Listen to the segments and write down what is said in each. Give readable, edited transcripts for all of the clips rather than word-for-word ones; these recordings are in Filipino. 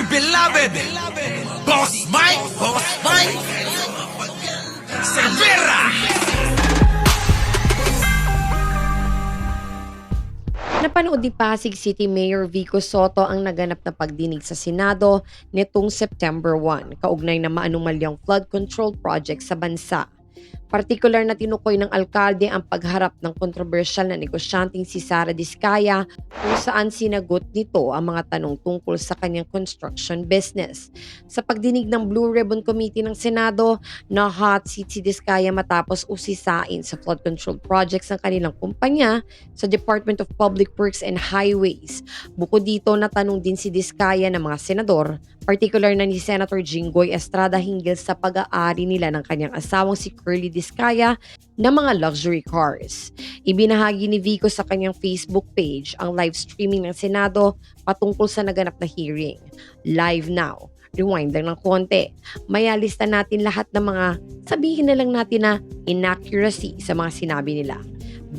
Our beloved Boss Mike Cervera. Napanood ni Pasig City Mayor Vico Soto ang naganap na pagdinig sa Senado nitong September 1, kaugnay na maanumalyang flood control project sa bansa. Partikular na tinukoy ng alkalde ang pagharap ng kontrobersyal na negosyanteng si Sara Diskaya kung saan sinagot nito ang mga tanong tungkol sa kanyang construction business. Sa pagdinig ng Blue Ribbon Committee ng Senado, na hot seat si Diskaya matapos usisain sa flood control projects ng kanilang kumpanya sa Department of Public Works and Highways. Bukod dito, natanong din si Diskaya ng mga senador, partikular na ni Senator Jinggoy Estrada hinggil sa pag-aari nila ng kanyang asawang si Curly Diskaya ng mga luxury cars. Ibinahagi ni Vico sa kanyang Facebook page ang live streaming ng Senado patungkol sa naganap na hearing. Live now. Rewind lang ng konti. Mayalista natin lahat ng mga sabihin na lang natin na inaccuracy sa mga sinabi nila.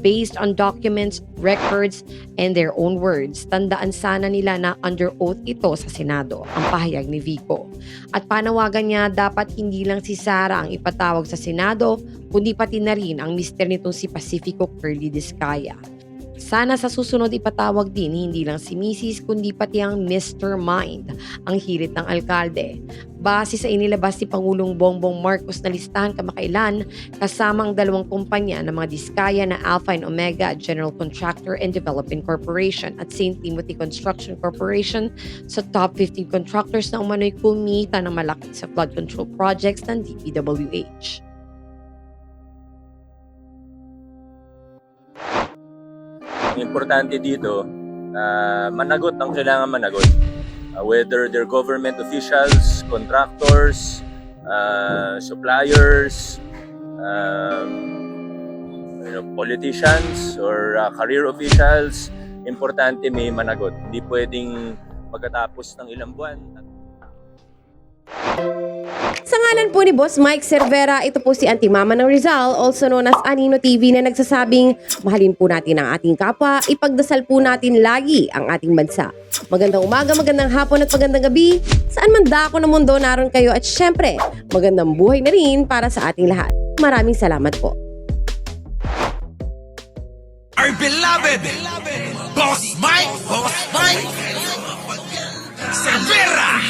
Based on documents, records, and their own words, tandaan sana nila na under oath ito sa Senado, ang pahayag ni Vico. At panawagan niya dapat hindi lang si Sara ang ipatawag sa Senado, kundi pati na rin ang mister nitong si Pacifico Curly Diskaya. Sana sa susunod ipatawag din hindi lang si Mrs. kundi pati ang Mr. Mind, ang hirit ng alkalde. Base sa inilabas ni Pangulong Bongbong Marcos na listahan kamakailan, kasama ang dalawang kumpanya ng mga Diskaya na Alpha and Omega General Contractor and Development Corporation at St. Timothy Construction Corporation sa top 15 contractors na umano'y kumita ng malaki sa flood control projects ng DPWH. Ang importante dito, managot ang kailangan managot. Whether they're government officials, contractors, suppliers, politicians, or career officials, importante may managot. Hindi pwedeng pagkatapos ng ilang buwan. Sa ngalan po ni Boss Mike Cervera, ito po si Auntie Mama ng Rizal, also known as Anino TV, na nagsasabing mahalin po natin ang ating kapwa, ipagdasal po natin lagi ang ating bansa. Magandang umaga, magandang hapon at magandang gabi, saan man dako ng mundo naroon kayo, at syempre, magandang buhay na rin para sa ating lahat. Maraming salamat po. Our beloved Boss Mike Cervera.